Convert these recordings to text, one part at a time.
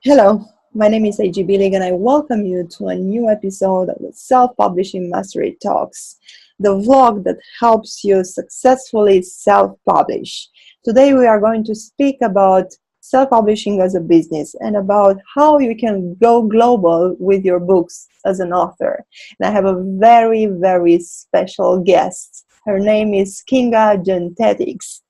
Hello, my name is AG Billig and I welcome you to a new episode of the Self-Publishing Mastery Talks, the vlog that helps you successfully self-publish. Today we are going to speak about self-publishing as a business and about how you can go global with your books as an author. And I have a very, very special guest. Her name is Kinga Jentetics,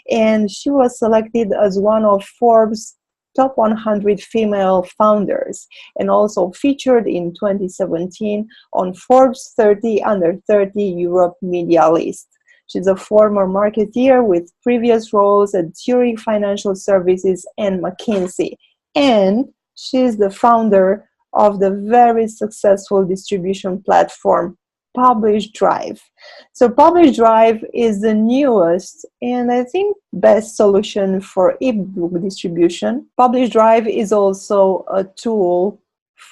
and she was selected as one of Forbes' top 100 female founders, and also featured in 2017 on Forbes 30 Under 30 Europe Media list. She's a former marketeer with previous roles at Zurich Financial Services and McKinsey, and she's the founder of the very successful distribution platform Publish Drive. So Publish Drive is the newest and I think best solution for ebook distribution. Publish Drive is also a tool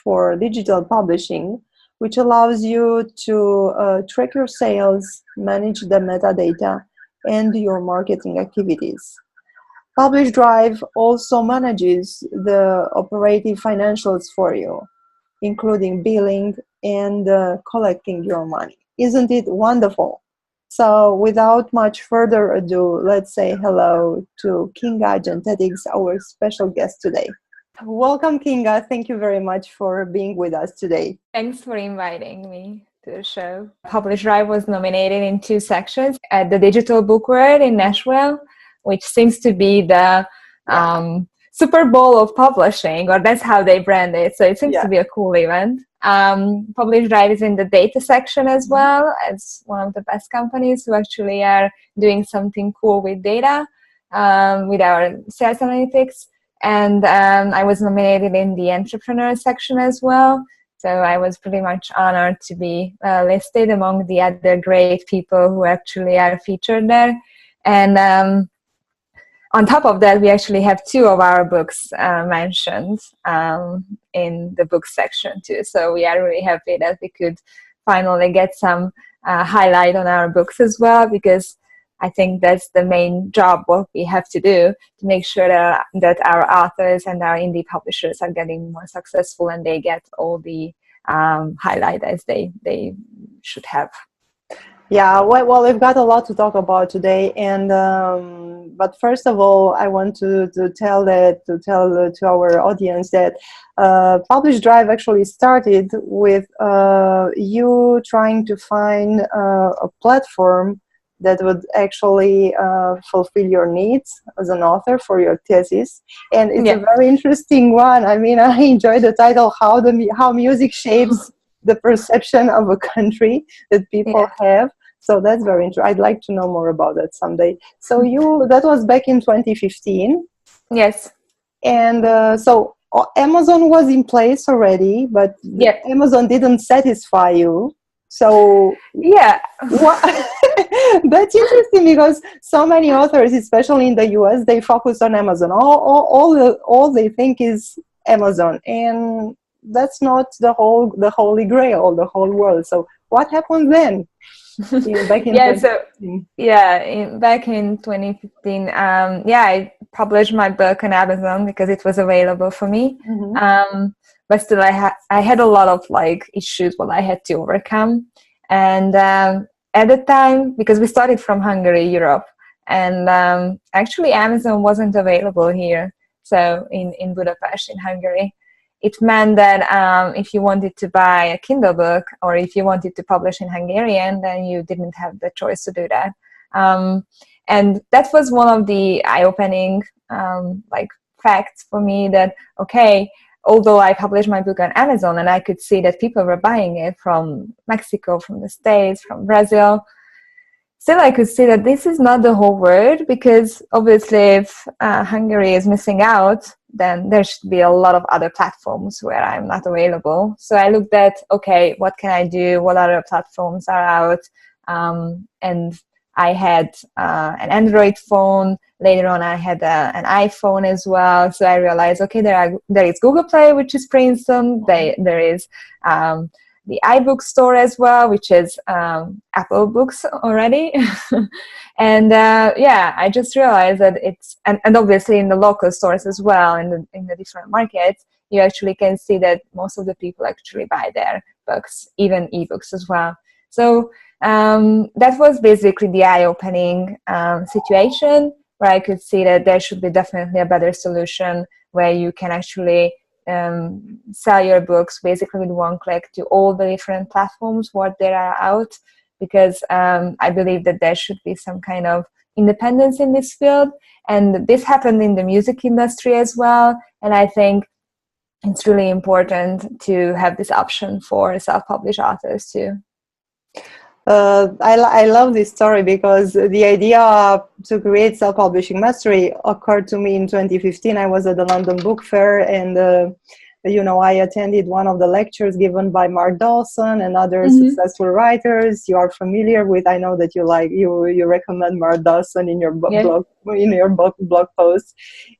for digital publishing, which allows you to track your sales, manage the metadata, and your marketing activities. Publish Drive also manages the operative financials for you, including billing and collecting your money. Isn't it wonderful? So without much further ado, let's say hello to Kinga Jentetics, our special guest today. Welcome, Kinga. Thank you very much for being with us today. Thanks for inviting me to the show. Publish Drive was nominated in 2 sections at the Digital Book World in Nashville, which seems to be the Super Bowl of publishing, or that's how they brand it. So it seems to be a cool event. Publish Drive is in the data section as well. It's one of the best companies who actually are doing something cool with data, with our sales analytics. And I was nominated in the entrepreneur section as well. So I was pretty much honored to be listed among the other great people who actually are featured there. And on top of that, we actually have 2 of our books mentioned in the book section too. So we are really happy that we could finally get some highlight on our books as well, because I think that's the main job what we have to do to make sure that our authors and our indie publishers are getting more successful and they get all the highlight as they should have. Yeah, well, we've got a lot to talk about today, and but first of all, I want to tell to our audience that Publish Drive actually started with you trying to find a platform that would actually fulfill your needs as an author for your thesis, and it's a very interesting one. I mean, I enjoy the title, how music shapes the perception of a country that people have. So that's very interesting. I'd like to know more about that someday. So that was back in 2015. Yes. And so Amazon was in place already, but Amazon didn't satisfy you. So that's interesting, because so many authors, especially in the US, they focus on Amazon. All they think is Amazon, and that's not the holy grail, the whole world. So what happened then? Back in 2015. Back in 2015, I published my book on Amazon because it was available for me. But still, I had a lot of issues what I had to overcome. And at the time, because we started from Hungary, Europe, and actually Amazon wasn't available here. So in Budapest, in Hungary. It meant that if you wanted to buy a Kindle book, or if you wanted to publish in Hungarian, then you didn't have the choice to do that. And that was one of the eye-opening facts for me, that, okay, although I published my book on Amazon and I could see that people were buying it from Mexico, from the States, from Brazil, still I could see that this is not the whole world, because obviously if Hungary is missing out, then there should be a lot of other platforms where I'm not available. So I looked at, okay, what can I do? What other platforms are out? And I had an Android phone. Later on, I had an iPhone as well. So I realized, okay, there is GooglePlay, which is Princeton. There is the iBook store as well, which is Apple Books already. And yeah, I just realized that it's, and obviously in the local stores as well, in the different markets, you actually can see that most of the people actually buy their books, even ebooks as well. So that was basically the eye-opening situation, where I could see that there should be definitely a better solution where you can actually sell your books basically with one click to all the different platforms what there are out, because I believe that there should be some kind of independence in this field. And this happened in the music industry as well, and I think it's really important to have this option for self-published authors too. I love this story because the idea to create self-publishing mastery occurred to me in 2015. I was at the London Book Fair, and I attended one of the lectures given by Mark Dawson and other successful writers you are familiar with. I know that you recommend Mark Dawson in your blog posts,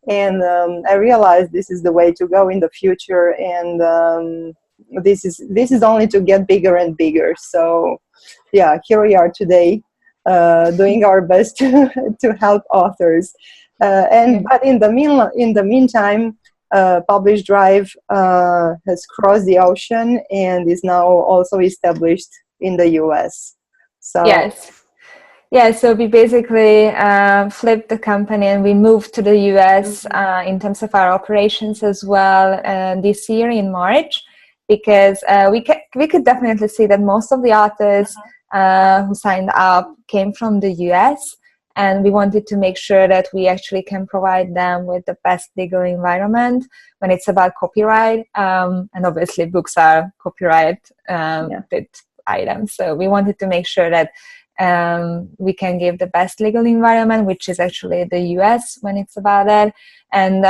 and I realized this is the way to go in the future, and this is only to get bigger and bigger. So yeah, here we are today, doing our best to help authors. But in the meantime, Publish Drive has crossed the ocean and is now also established in the US. So yes. Yeah, so we basically flipped the company and we moved to the US in terms of our operations as well this year in March, because we could definitely see that most of the authors who signed up came from the US, and we wanted to make sure that we actually can provide them with the best legal environment when it's about copyright, and obviously books are copyright items, so we wanted to make sure that we can give the best legal environment, which is actually the US when it's about it, and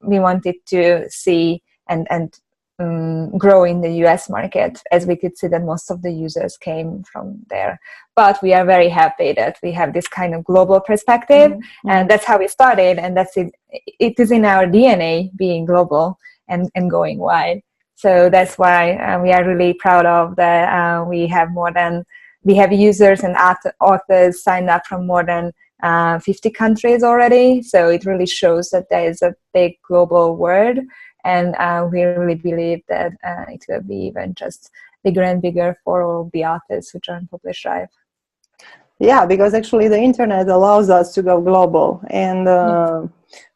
we wanted to see and grow in the US market, as we could see that most of the users came from there. But we are very happy that we have this kind of global perspective, and that's how we started, and that's it. It is in our DNA being global and going wide. So that's why we are really proud of that. We have users and authors signed up from more than 50 countries already. So it really shows that there is a big global world. And we really believe that it will be even just bigger and bigger for all the authors who join Publish Drive. Yeah, because actually the internet allows us to go global, and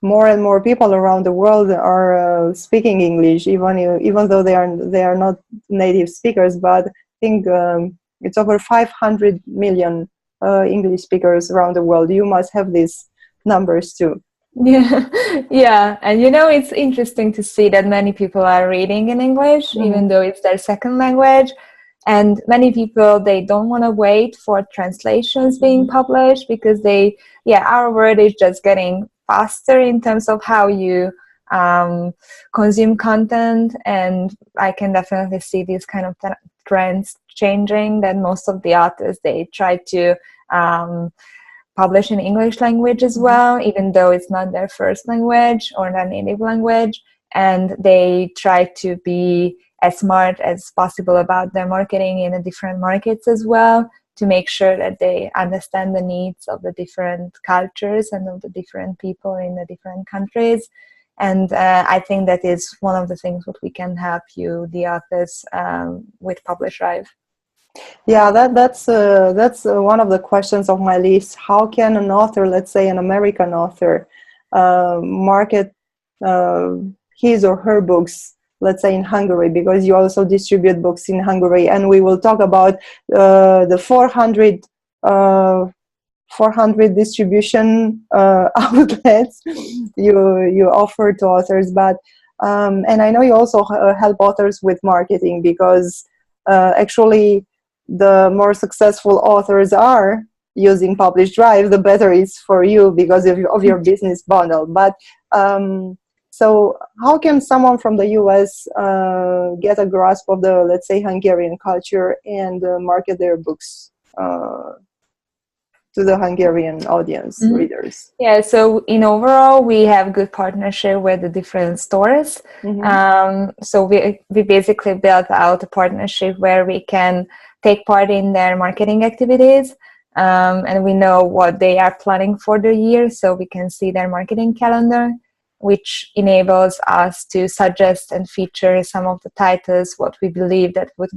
more and more people around the world are speaking English, even though they are not native speakers. But I think it's over 500 million English speakers around the world. You must have these numbers too. Yeah, and it's interesting to see that many people are reading in English, even though it's their second language. And many people, they don't want to wait for translations being published, because our world is just getting faster in terms of how you consume content. And I can definitely see these kind of trends changing, that most of the authors, they try to publish in English language as well, even though it's not their first language or their native language. And they try to be as smart as possible about their marketing in the different markets as well, to make sure that they understand the needs of the different cultures and of the different people in the different countries. And I think that is one of the things what we can help you, the authors, with Publish Drive. Yeah, that's one of the questions of my list. How can an author, let's say an American author, market his or her books, let's say in Hungary, because you also distribute books in Hungary, and we will talk about the 400 distribution outlets you offer to authors. But and I know you also help authors with marketing, because actually the more successful authors are using Publish Drive, the better it's for you because of your business model. But so how can someone from the US get a grasp of the, let's say, Hungarian culture and market their books? to the Hungarian audience, readers? Yeah, so in overall, we have good partnership with the different stores. So we basically built out a partnership where we can take part in their marketing activities, and we know what they are planning for the year, so we can see their marketing calendar, which enables us to suggest and feature some of the titles what we believe that would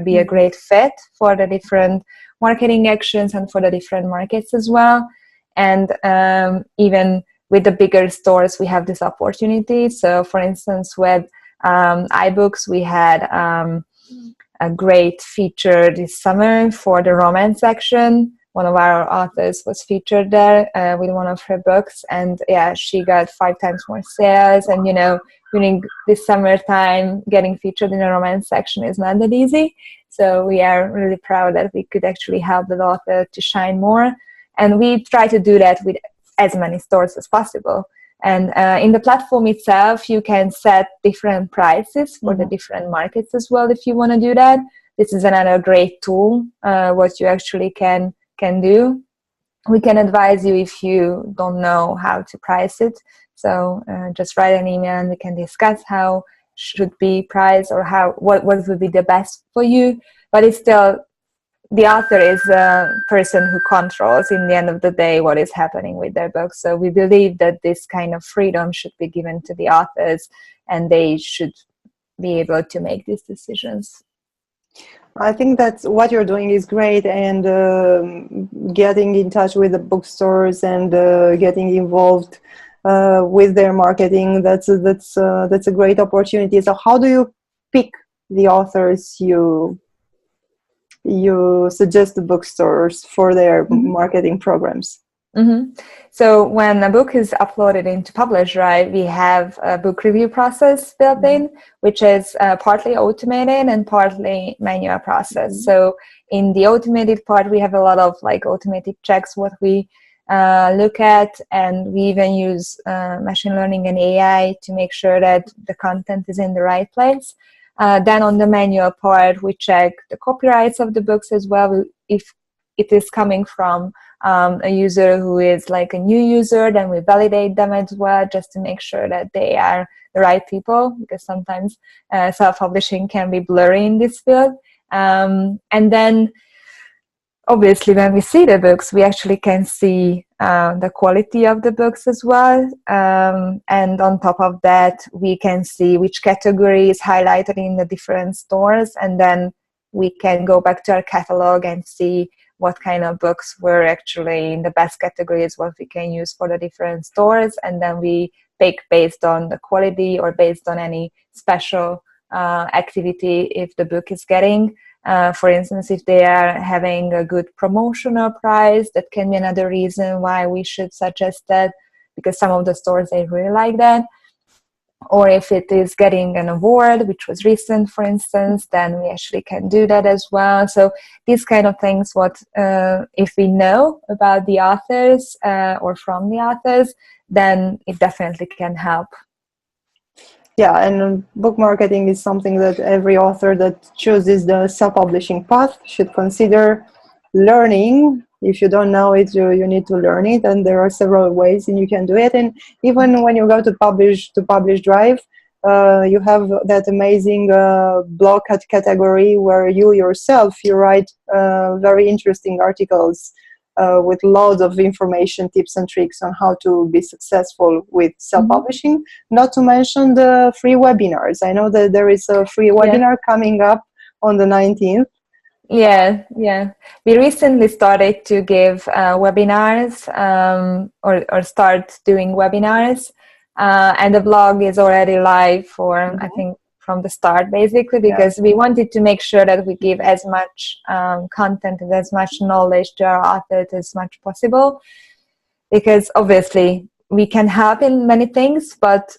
be a great fit for the different marketing actions and for the different markets as well. And even with the bigger stores, we have this opportunity. So for instance, with iBooks, we had a great feature this summer for the romance section. One of our authors was featured there with one of her books, and yeah, she got 5 times more sales. And during this summertime, getting featured in a romance section is not that easy. So we are really proud that we could actually help the author to shine more. And we try to do that with as many stores as possible. And in the platform itself, you can set different prices for the different markets as well if you want to do that. This is another great tool, what you actually can do. We can advise you if you don't know how to price it. So just write an email and we can discuss how should be priced or what would be the best for you. But it's still, the author is a person who controls in the end of the day what is happening with their book. So we believe that this kind of freedom should be given to the authors, and they should be able to make these decisions. I think that's what you're doing is great, and getting in touch with the bookstores and getting involved with their marketing. That's a great opportunity. So how do you pick the authors you suggest the bookstores for their marketing programs? So when a book is uploaded into Publish Drive, we have a book review process built in, which is partly automated and partly manual process. So in the automated part, we have a lot of automated checks what we look at, and we even use machine learning and AI to make sure that the content is in the right place. Then on the manual part, we check the copyrights of the books as well. If it is coming from a user who is a new user, then we validate them as well, just to make sure that they are the right people, because sometimes self-publishing can be blurry in this field. And then obviously when we see the books, we actually can see the quality of the books as well. And on top of that, we can see which category is highlighted in the different stores. And then we can go back to our catalog and see what kind of books were actually in the best categories, what we can use for the different stores. And then we pick based on the quality or based on any special activity if the book is getting. For instance, if they are having a good promotional price, that can be another reason why we should suggest that, because some of the stores, they really like that. Or if it is getting an award, which was recent, for instance, then we actually can do that as well. So these kind of things, if we know about the authors or from the authors, then it definitely can help. Yeah, and book marketing is something that every author that chooses the self-publishing path should consider learning. If you don't know it, you need to learn it, and there are several ways and you can do it. And even when you go to Publish Drive, you have that amazing blog category where you yourself, you write very interesting articles with loads of information, tips and tricks on how to be successful with self-publishing, not to mention the free webinars. I know that there is a free webinar coming up on the 19th. Yeah. We recently started to give webinars or start doing webinars, and the blog is already live for, I think, from the start, basically, because we wanted to make sure that we give as much content and as much knowledge to our authors as much possible, because obviously we can help in many things, but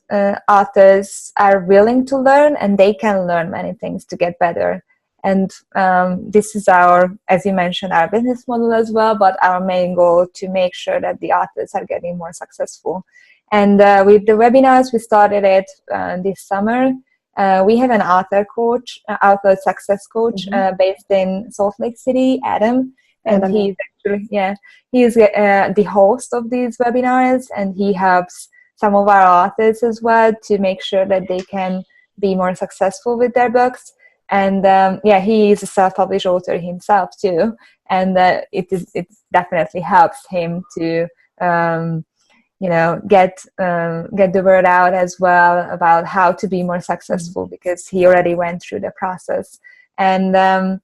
authors are willing to learn, and they can learn many things to get better. And this is our, as you mentioned, our business model as well, but our main goal to make sure that the authors are getting more successful. And with the webinars, we started it this summer. We have an author success coach based in Salt Lake City, Adam, and he's actually, he's the host of these webinars, and he helps some of our authors as well to make sure that they can be more successful with their books. And he is a self-published author himself too, and it definitely helps him to get the word out as well about how to be more successful, because he already went through the process. And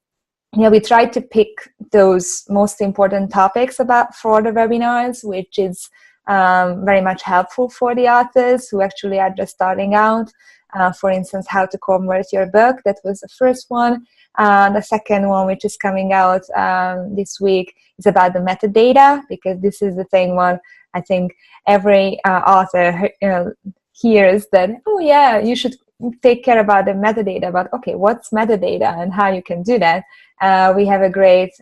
we try to pick those most important topics for the webinars, which is very much helpful for the authors who actually are just starting out. For instance, how to convert your book. That was the first one. The second one, which is coming out this week, is about the metadata, because this is the thing one I think every author hears, that, oh yeah, you should take care about the metadata, but okay, what's metadata and how you can do that? We have a great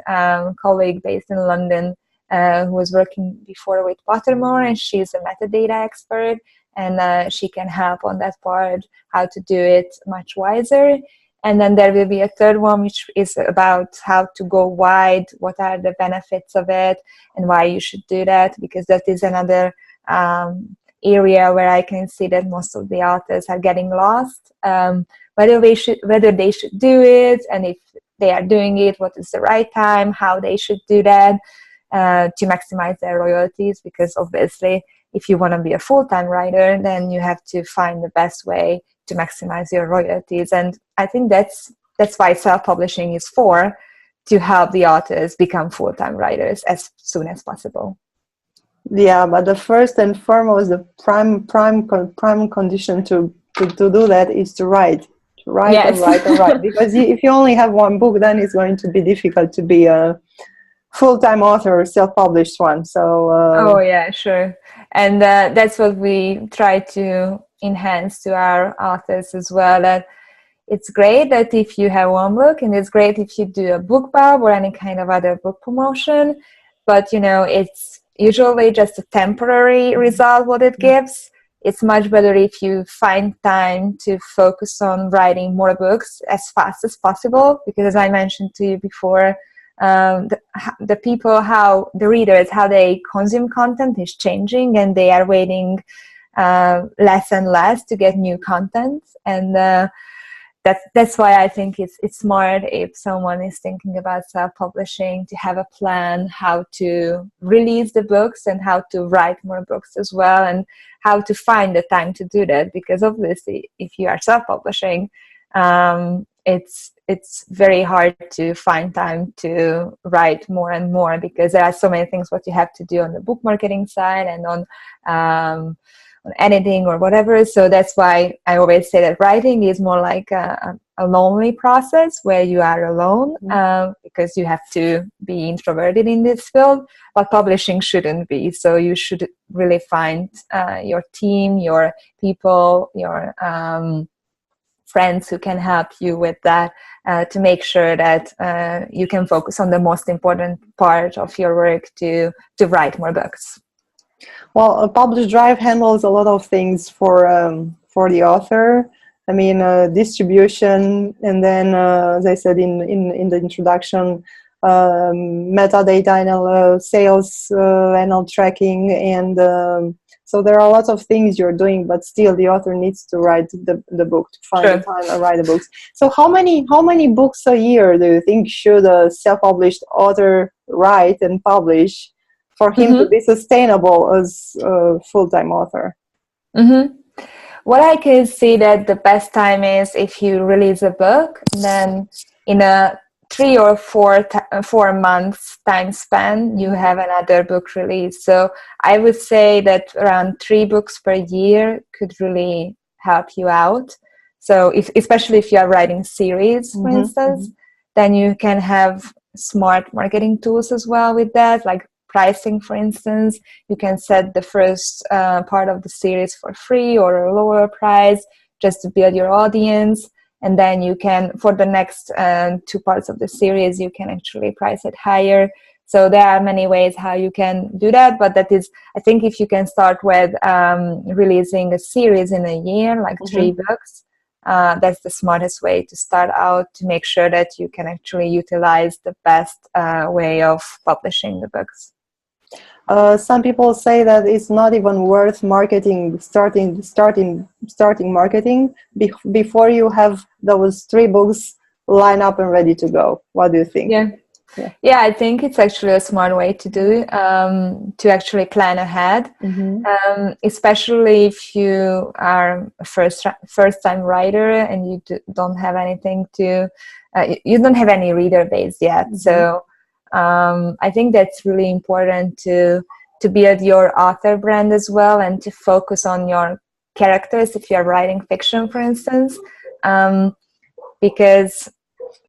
colleague based in London who was working before with Pottermore, and she's a metadata expert, and she can help on that part, how to do it much wiser. And then there will be a third one, which is about how to go wide, what are the benefits of it, and why you should do that, because that is another area where I can see that most of the authors are getting lost, whether they should do it, and if they are doing it, what is the right time, how they should do that to maximize their royalties, because obviously if you want to be a full-time writer, then you have to find the best way to maximize your royalties. And I think that's why self-publishing is for, to help the authors become full-time writers as soon as possible. Yeah, but the first and foremost, the prime condition to do that is to write. Yes. and write. Because if you only have one book, then it's going to be difficult to be a full-time author or self-published one. So oh yeah, sure. And that's what we try to enhance to our authors as well, that it's great that if you have one book, and it's great if you do a book club or any kind of other book promotion, but it's usually just a temporary result what it gives. It's much better if you find time to focus on writing more books as fast as possible, because as I mentioned to you before, the people, the readers, how they consume content is changing, and they are waiting less and less to get new content. And that's why I think it's smart, if someone is thinking about self-publishing, to have a plan how to release the books and how to write more books as well, and how to find the time to do that. Because obviously if you are self-publishing, it's very hard to find time to write more and more, because there are so many things what you have to do on the book marketing side and on editing or whatever. So that's why I always say that writing is more like a lonely process where you are alone, because you have to be introverted in this field, but publishing shouldn't be. So you should really find your team, your people, your friends who can help you with that, to make sure that you can focus on the most important part of your work to write more books. Well, Publish Drive handles a lot of things for the author. I mean, distribution, and then, as I said in the introduction, metadata and sales and tracking, and so there are lots of things you're doing, but still the author needs to write the book, to find the time and write the books. So how many books a year do you think should a self-published author write and publish for him to be sustainable as a full-time author? What I can see that the best time is if you release a book, then in a 3 or 4 months time span, you have another book release. So I would say that around 3 books per year could really help you out. So especially if you are writing series, for instance, then you can have smart marketing tools as well with that, like pricing, for instance. You can set the first part of the series for free or a lower price just to build your audience. And then you can, for the next 2 parts of the series, you can actually price it higher. So there are many ways how you can do that. But that is, I think if you can start with releasing a series in a year, like 3 books, that's the smartest way to start out, to make sure that you can actually utilize the best way of publishing the books. Some people say that it's not even worth marketing, starting marketing before you have those 3 books lined up and ready to go. What do you think? Yeah, I think it's actually a smart way to do, to actually plan ahead, especially if you are a first-time writer and you don't have anything to, you don't have any reader base yet. So I think that's really important to build your author brand as well, and to focus on your characters if you're writing fiction, for instance, because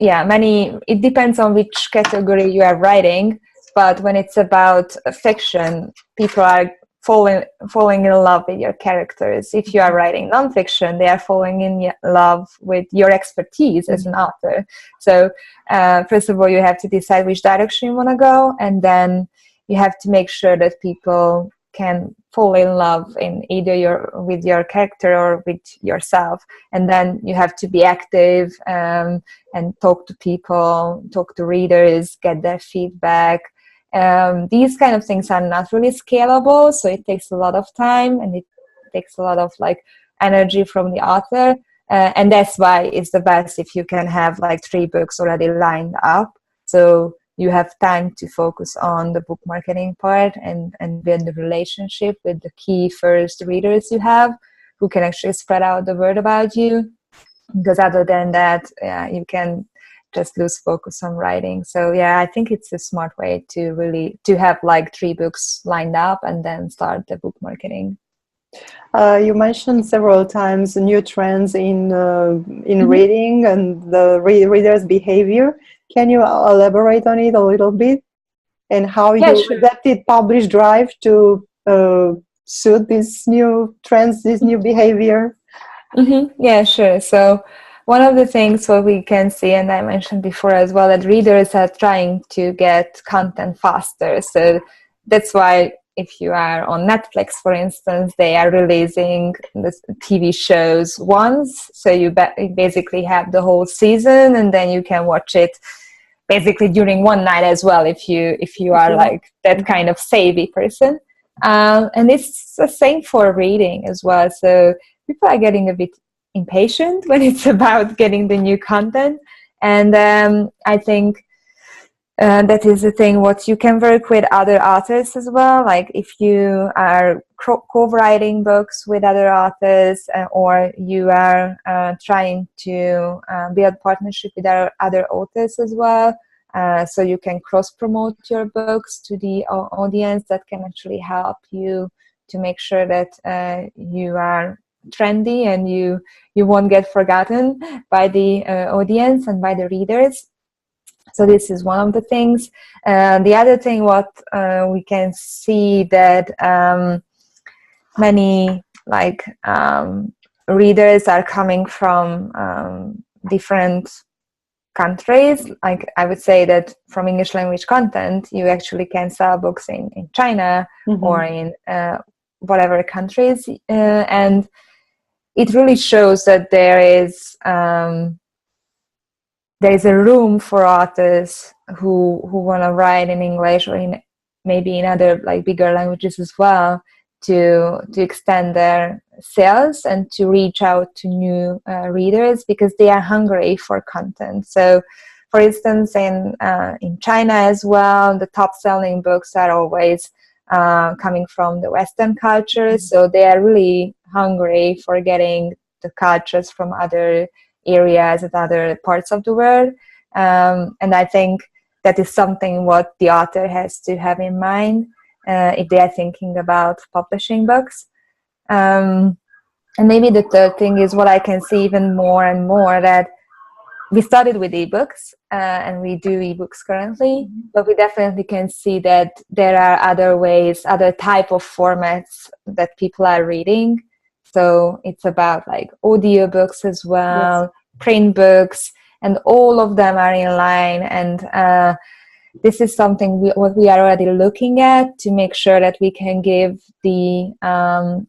it depends on which category you are writing, but when it's about fiction, people are falling in love with your characters. If you are writing nonfiction, they are falling in love with your expertise as an author. So first of all, you have to decide which direction you want to go, and then you have to make sure that people can fall in love in either with your character or with yourself. And then you have to be active and talk to people, talk to readers, get their feedback. These kind of things are not really scalable, so it takes a lot of time and it takes a lot of energy from the author, and that's why it's the best if you can have 3 books already lined up, so you have time to focus on the book marketing part and build the relationship with the key first readers you have, who can actually spread out the word about you, because other than that, you can just lose focus on writing. So I think it's a smart way to have 3 books lined up and then start the book marketing. You mentioned several times new trends in reading and the reader's behavior. Can you elaborate on it a little bit, and how you adapted Publish Drive to suit these new trends, this new behavior? Yeah, sure. So one of the things what we can see, and I mentioned before as well, that readers are trying to get content faster. So that's why if you are on Netflix, for instance, they are releasing the TV shows once. So you basically have the whole season, and then you can watch it basically during one night as well, if you are that kind of savvy person. And it's the same for reading as well. So people are getting a bit impatient when it's about getting the new content, and I think that is the thing what you can work with other authors as well. If you are co-writing books with other authors, or you are trying to build partnership with other authors as well, so you can cross-promote your books to the audience. That can actually help you to make sure that you are trendy and you won't get forgotten by the audience and by the readers. So this is one of the things. The other thing what we can see that many readers are coming from different countries. I would say that from English language content, you actually can sell books in China or in whatever countries, and it really shows that there is a room for authors who want to write in English or maybe in other bigger languages as well, to extend their sales and to reach out to new readers, because they are hungry for content. So for instance, in China as well, the top selling books are always coming from the Western culture. So they are really hungry for getting the cultures from other areas and other parts of the world. And I think that is something what the author has to have in mind if they are thinking about publishing books. And maybe the third thing is what I can see even more and more, that we started with ebooks and we do ebooks currently, but we definitely can see that there are other ways, other type of formats that people are reading. So it's about audiobooks as well, print books, and all of them are in line. And this is something what we are already looking at to make sure that we can give the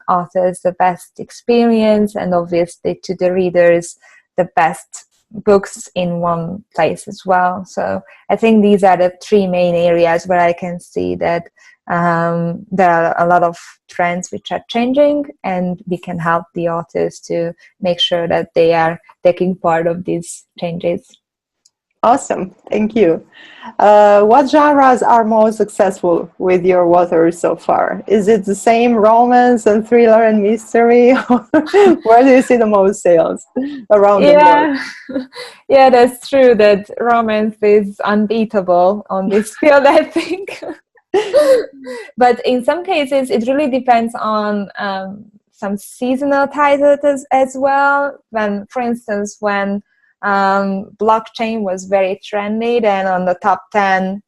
authors the best experience, and obviously to the readers the best books in one place as well. So I think these are the three main areas where I can see that there are a lot of trends which are changing, and we can help the authors to make sure that they are taking part of these changes. Awesome, thank you. What genres are most successful with your authors so far? Is it the same romance and thriller and mystery? Where do you see the most sales around the world? Yeah, that's true that romance is unbeatable on this field, I think. But in some cases, it really depends on some seasonal titles as well. When, for instance, when blockchain was very trendy, then on the top 10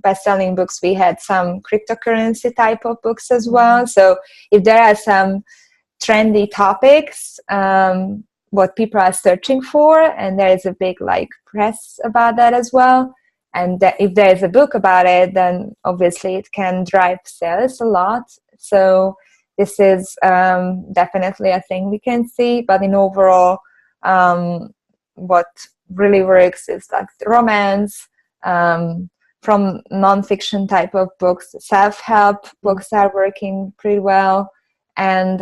best-selling books, we had some cryptocurrency type of books as well. So if there are some trendy topics, what people are searching for, and there is a big press about that as well, and that if there is a book about it, then obviously it can drive sales a lot. So this is definitely a thing we can see. But in overall, what really works is the romance, from non-fiction type of books. Self-help books are working pretty well, and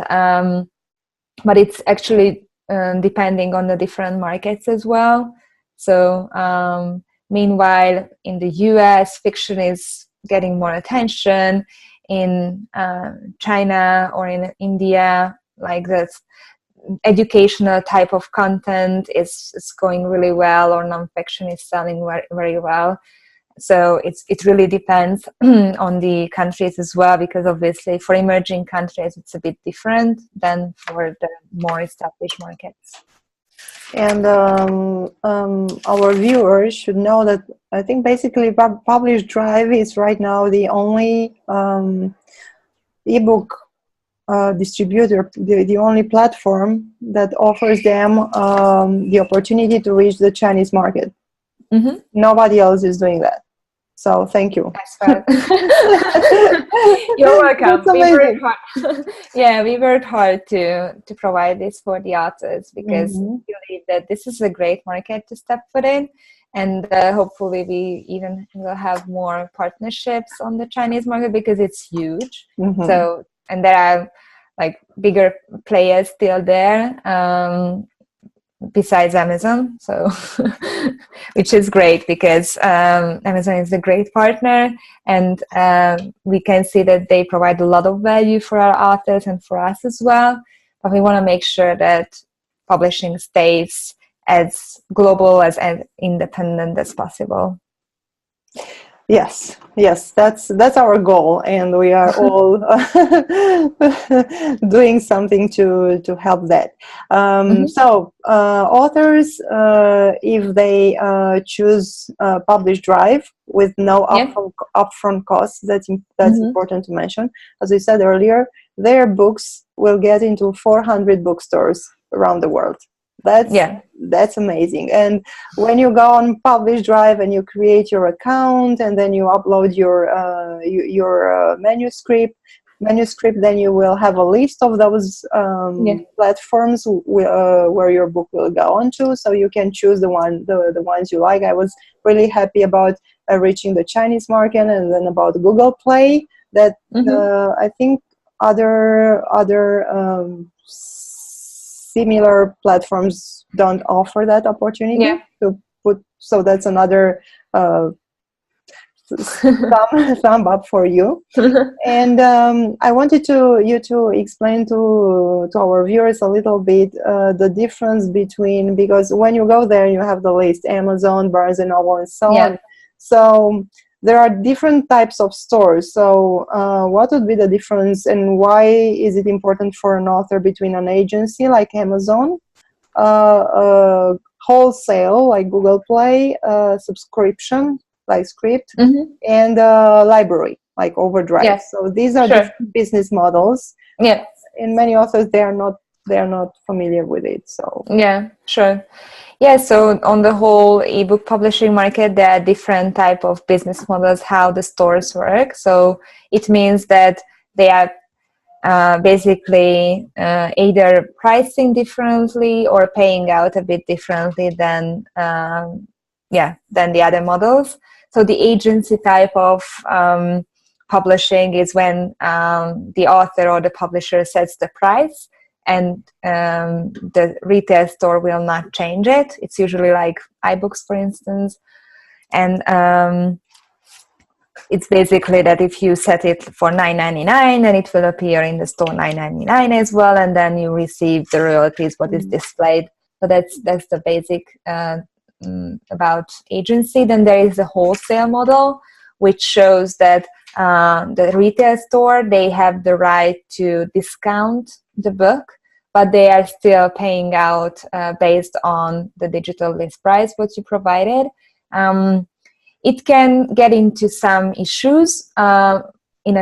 but it's actually depending on the different markets as well. So meanwhile, in the US, fiction is getting more attention. In China or in India, this educational type of content is going really well, or nonfiction is selling very, very well. So it really depends on the countries as well, because obviously for emerging countries it's a bit different than for the more established markets. And our viewers should know that I think basically Publish Drive is right now the only ebook distributor, the only platform that offers them the opportunity to reach the Chinese market. Mm-hmm. Nobody else is doing that. So thank you. You're welcome. We worked hard. Yeah, we worked hard to provide this for the authors, because we believe that this is a great market to step foot in, and hopefully we even will have more partnerships on the Chinese market, because it's huge. So, and there are bigger players still there, besides Amazon, so which is great, because Amazon is a great partner, and we can see that they provide a lot of value for our authors and for us as well. But we want to make sure that publishing stays as global, as independent as possible. Yes, that's our goal, and we are all doing something to help that. So authors, if they choose Publish Drive with no upfront costs, that's important to mention. As we said earlier, their books will get into 400 bookstores around the world. That's amazing. And when you go on Publish Drive and you create your account, and then you upload your manuscript, then you will have a list of those platforms where your book will go onto, so you can choose the ones you like. I was really happy about reaching the Chinese market, and then about GooglePlay, that I think other similar platforms don't offer that opportunity to put. So that's another thumb up for you. And I wanted you to explain to our viewers a little bit the difference between, because when you go there, you have the list: Amazon, Barnes and Noble, and so on. So there are different types of stores. So what would be the difference, and why is it important for an author between an agency like Amazon, wholesale like GooglePlay, subscription like Script, and library like Overdrive? So these are different business models. In many authors, they are not they are not familiar with it. So yeah, sure. Yeah, so on the whole ebook publishing market, there are different type of business models how the stores work. So it means that they are basically either pricing differently or paying out a bit differently than than the other models. So the agency type of publishing is when the author or the publisher sets the price, and the retail store will not change it. It's usually like iBooks, for instance, and it's basically that if you set it for $9.99, then it will appear in the store $9.99 as well, and then you receive the royalties what is displayed. So that's the basic about agency. Then there is a wholesale model, which shows that the retail store, they have the right to discount the book, but they are still paying out based on the digital list price what you provided. It can get into some issues in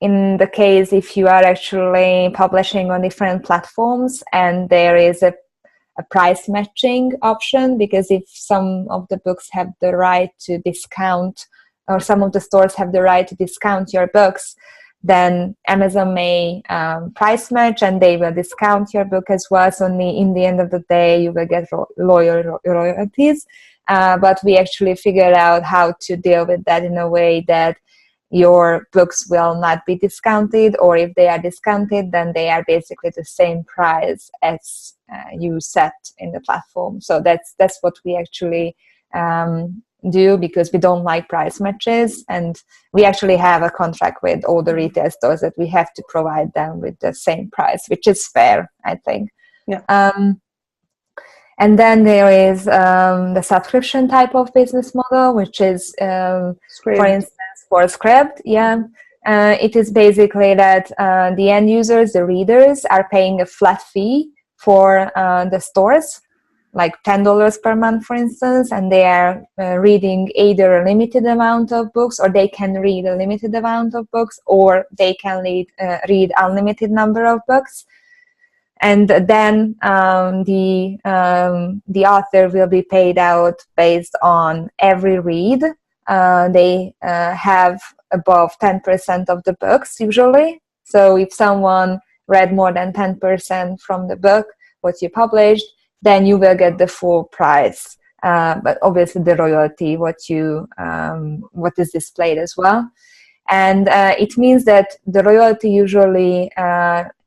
the case if you are actually publishing on different platforms and there is a price matching option, because if some of the books have the right to discount, or some of the stores have the right to discount your books, then Amazon may price match and they will discount your book as well. So in the end of the day, you will get royalties. But we actually figured out how to deal with that in a way that your books will not be discounted, or if they are discounted, then they are basically the same price as you set in the platform. So that's what we actually do, because we don't like price matches, and we actually have a contract with all the retail stores that we have to provide them with the same price, which is fair, I think. Yeah. And then there is the subscription type of business model, which is, for instance, for Script. Yeah, it is basically that the end users, the readers, are paying a flat fee for the stores, like $10 per month, for instance, and they are reading either a limited amount of books, or they can read a limited amount of books, or they can read unlimited number of books. And then the author will be paid out based on every read. They have above 10% of the books usually. So if someone read more than 10% from the book, what you published, then you will get the full price. But obviously the royalty, what is displayed as well. And it means that the royalty usually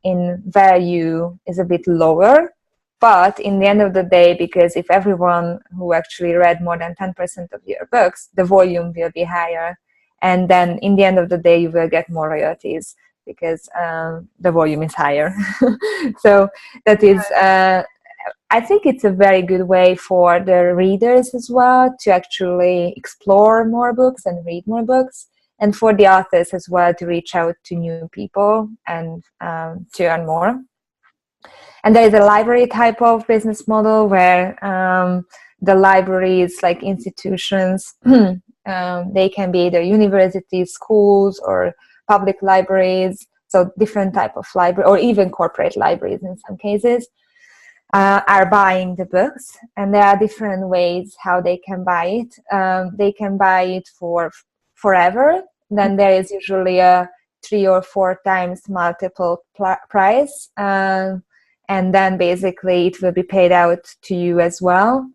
in value is a bit lower, but in the end of the day, because if everyone who actually read more than 10% of your books, the volume will be higher, and then in the end of the day you will get more royalties because the volume is higher. So that is I think it's a very good way for the readers as well to actually explore more books and read more books, and for the authors as well to reach out to new people and to earn more. And there is a library type of business model where the libraries, like institutions, they can be either universities, schools, or public libraries, so different type of library, or even corporate libraries in some cases, are buying the books. And there are different ways how they can buy it. They can buy it for forever. Then there is usually a 3 or 4 times multiple price, and then basically it will be paid out to you as well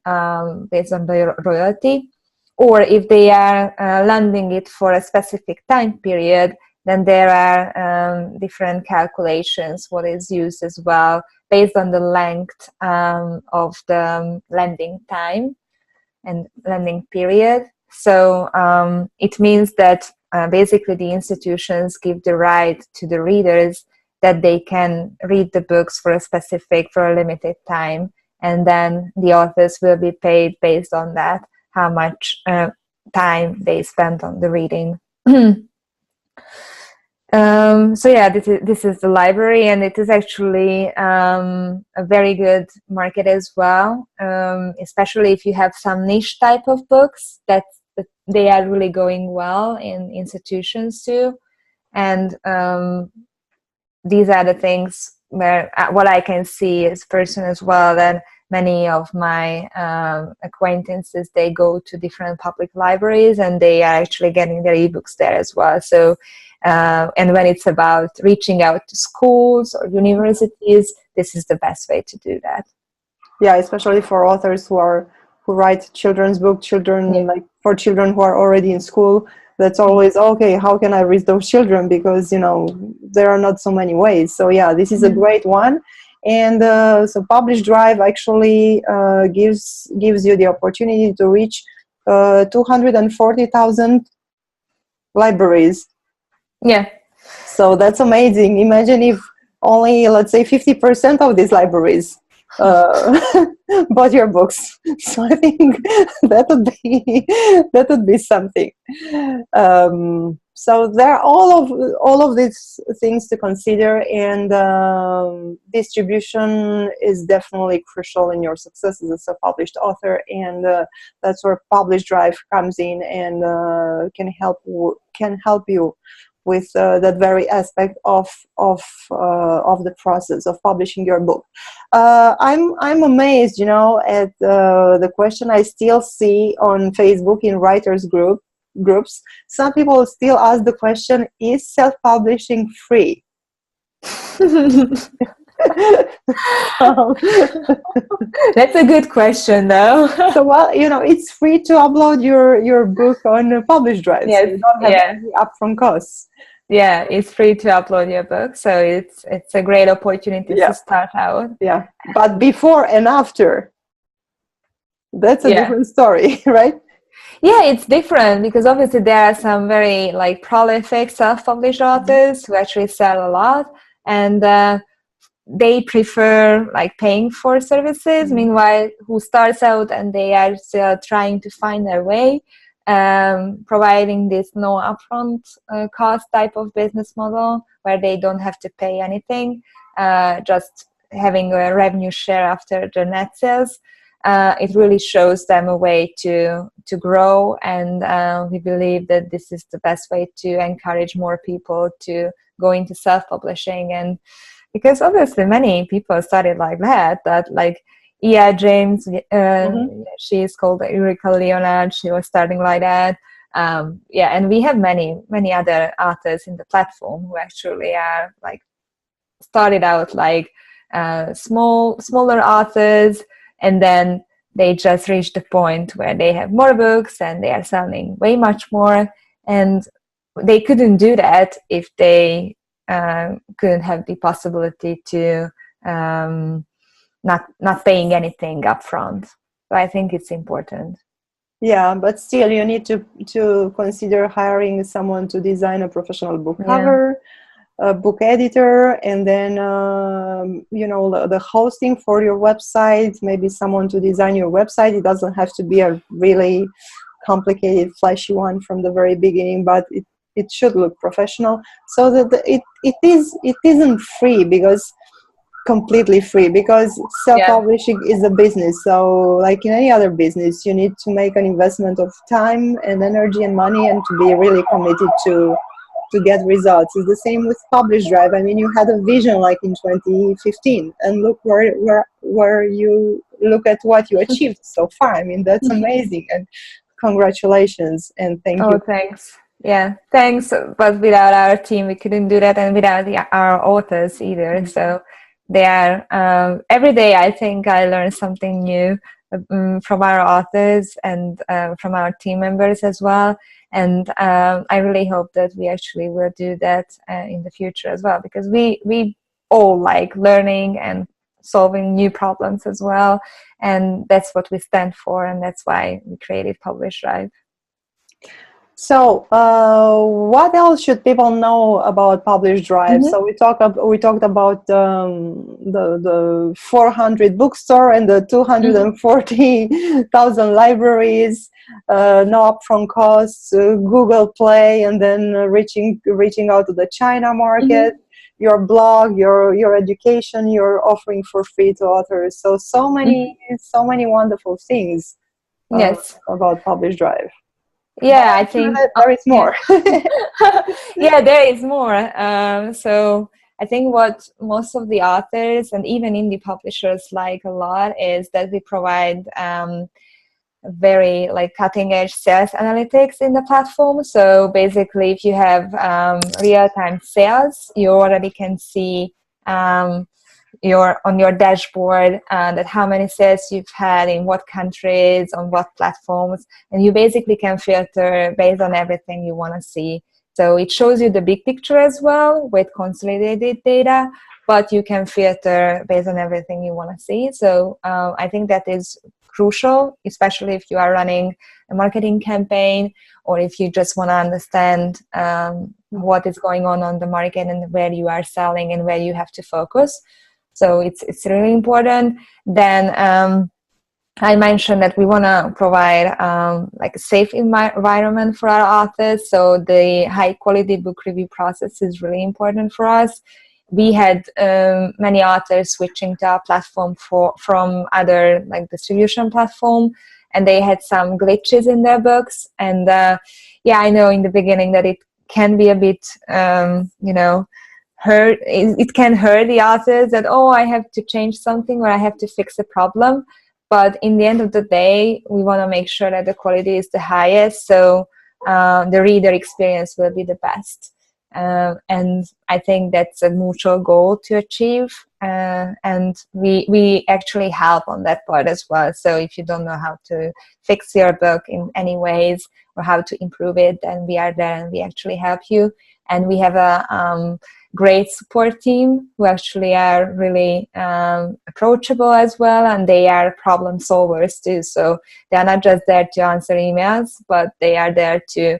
based on the royalty. Or if they are lending it for a specific time period, then there are different calculations what is used as well based on the length of the lending time and lending period. So it means that basically the institutions give the right to the readers that they can read the books for a limited time, and then the authors will be paid based on that, how much time they spent on the reading. So yeah, this is the library, and it is actually a very good market as well, especially if you have some niche type of books that they are really going well in institutions too. And these are the things where what I can see as person as well, that many of my acquaintances, they go to different public libraries and they are actually getting their ebooks there as well. So and when it's about reaching out to schools or universities, this is the best way to do that. Yeah, especially for authors who write children's book, like for children who are already in school. That's always, okay, how can I reach those children? Because, there are not so many ways. So yeah, this is a great one. And so Publish Drive actually gives you the opportunity to reach 240,000 libraries. Yeah. So that's amazing. Imagine if only, let's say, 50% of these libraries bought your books. So I think that would be something. So there are all of these things to consider, and distribution is definitely crucial in your success as a self-published author, and that's where Publish Drive comes in and can help you with that very aspect of the process of publishing your book. I'm amazed, at the question I still see on Facebook in writers groups. Some people still ask the question: is self-publishing free? That's a good question, though. So, well, it's free to upload your book on Publish Drive. Yes, so you don't have any upfront costs. Yeah, it's free to upload your book, so it's a great opportunity to start out. Yeah, but before and after, that's a different story, right? Yeah, it's different because obviously there are some very prolific self-published authors who actually sell a lot, and they prefer paying for services. Meanwhile, who starts out and they are still trying to find their way, providing this no upfront cost type of business model where they don't have to pay anything, just having a revenue share after the net sales. It really shows them a way to grow, and we believe that this is the best way to encourage more people to go into self-publishing. And because obviously many people started like that Ia James, she is called Eureka Leonard, she was starting like that. And we have many other authors in the platform who actually are started out smaller authors, and then they just reach the point where they have more books and they are selling way much more, and they couldn't do that if they couldn't have the possibility to not paying anything up front. So I think it's important. Yeah, but still you need to consider hiring someone to design a professional book cover, a book editor, and then the hosting for your website, maybe someone to design your website. It doesn't have to be a really complicated, flashy one from the very beginning, but it should look professional. So that it isn't free, because completely free, because self-publishing is a business. So like in any other business, you need to make an investment of time and energy and money, and to be really committed to get results. It's the same with Publish Drive. I mean, you had a vision in 2015, and look where you look at what you achieved so far. I mean, that's amazing, and congratulations, and thank you. Oh, thanks. Yeah, thanks. But without our team, we couldn't do that, and without our authors either. So they are every day. I think I learn something new from our authors and from our team members as well. And I really hope that we actually will do that in the future as well, because we all like learning and solving new problems as well, and that's what we stand for, and that's why we created Publish Drive. So, what else should people know about Publish Drive? So we talked about the 400 bookstore and the 240,000 libraries, no upfront costs, Google Play, and then reaching out to the China market. Your blog, your education, you're offering for free to authors. So many wonderful things. About Publish Drive. Yeah, I think there is more. Yeah, there is more. So I think what most of the authors and even indie publishers like a lot is that we provide very like cutting edge sales analytics in the platform. So basically, if you have real-time sales, you already can see on your dashboard that how many sales you've had in what countries, on what platforms, and you basically can filter based on everything you want to see. So it shows you the big picture as well with consolidated data, but you can filter based on everything you want to see. So I think that is crucial, especially if you are running a marketing campaign, or if you just want to understand what is going on the market and where you are selling and where you have to focus. So it's really important. Then I mentioned that we want to provide like a safe environment for our authors. So the high quality book review process is really important for us. We had many authors switching to our platform from other like distribution platform, and they had some glitches in their books. And yeah, I know in the beginning that it can be a bit, it can hurt the authors that, oh, I have to change something or I have to fix a problem. But in the end of the day, we want to make sure that the quality is the highest, so the reader experience will be the best. And I think that's a mutual goal to achieve. And we actually help on that part as well. So if you don't know how to fix your book in any ways or how to improve it, then we are there and we actually help you. And we have a great support team who actually are really approachable as well, and they are problem solvers too. So they are not just there to answer emails, but they are there to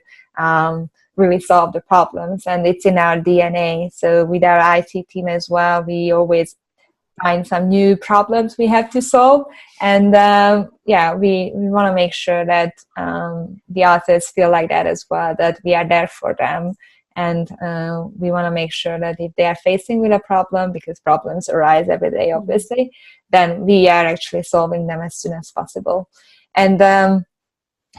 really solve the problems, and it's in our DNA. So with our IT team as well, we always find some new problems we have to solve, and yeah, we want to make sure that the authors feel like that as well, that we are there for them. And we want to make sure that if they are facing with a problem, because problems arise every day, obviously, then we are actually solving them as soon as possible. And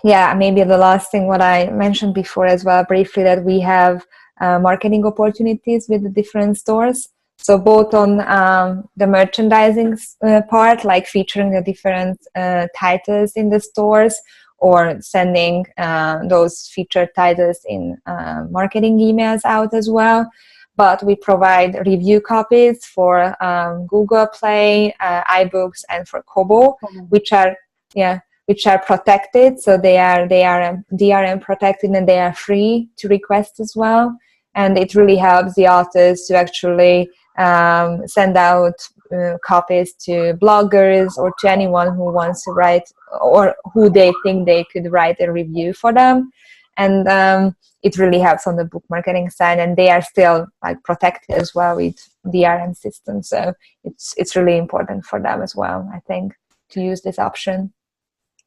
yeah, maybe the last thing what I mentioned before as well briefly, that we have marketing opportunities with the different stores. So both on the merchandising part, like featuring the different titles in the stores, or sending those featured titles in marketing emails out as well. But we provide review copies for GooglePlay, iBooks, and for Kobo, which are protected. So they are DRM protected, and they are free to request as well. And it really helps the authors to actually send out copies to bloggers or to anyone who wants to write, or who they think they could write a review for them. And it really helps on the book marketing side, and they are still like protected as well with DRM systems. So it's really important for them as well, I think, to use this option.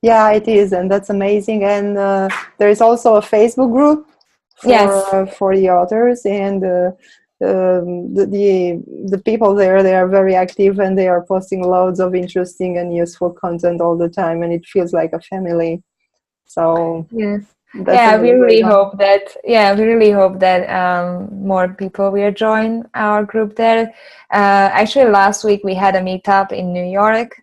Yeah, it is, and that's amazing. And there is also a Facebook group for the authors, and the people there, they are very active, and they are posting loads of interesting and useful content all the time, and it feels like a family. So we really hope that more people will join our group there. Actually, last week we had a meetup in New York,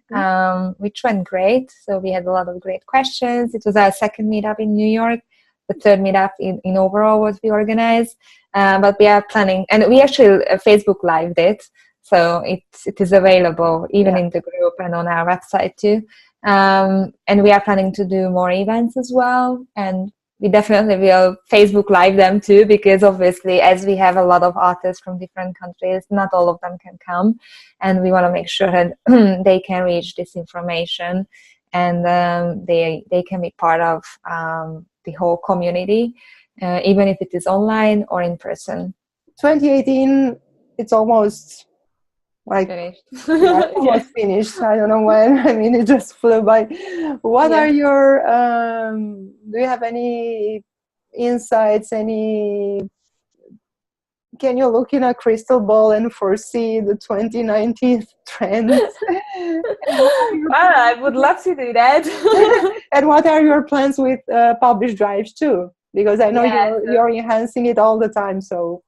which went great. So we had a lot of great questions. It was our second meetup in New York. The third meetup in overall what we organized. But we are planning, and we actually Facebook Lived it. So it is available even in the group and on our website too. And we are planning to do more events as well. And we definitely will Facebook Live them too, because obviously, as we have a lot of authors from different countries, not all of them can come. And we want to make sure that they can reach this information, and they can be part of the whole community, even if it is online or in person. 2018, it's almost like almost finished. I don't know when. I mean, it just flew by. What are your do you have any insights, can you look in a crystal ball and foresee the 2019 trends? I would love to do that. And what are your plans with Publish Drive too? Because I know you're enhancing it all the time. So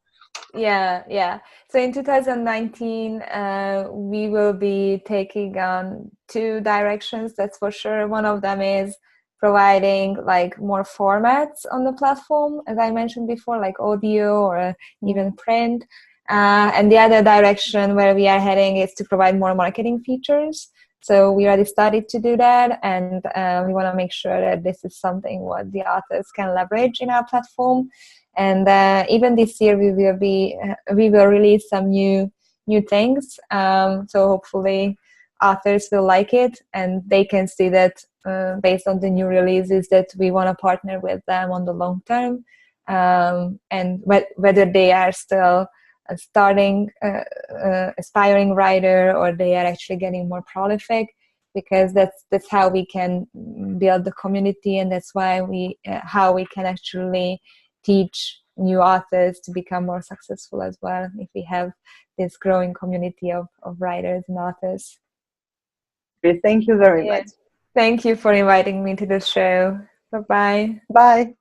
Yeah. So in 2019, we will be taking on two directions, that's for sure. One of them is providing like more formats on the platform, as I mentioned before, like audio or even print. And the other direction where we are heading is to provide more marketing features. So we already started to do that, and we want to make sure that this is something what the authors can leverage in our platform. And even this year we will release some new things. So hopefully authors will like it, and they can see that based on the new releases that we want to partner with them on the long term, and whether they are still starting aspiring writer, or they are actually getting more prolific, because that's how we can build the community, and that's why how we can actually teach new authors to become more successful as well, if we have this growing community of writers and authors. Thank you very much. Thank you for inviting me to the show. Bye-bye. Bye.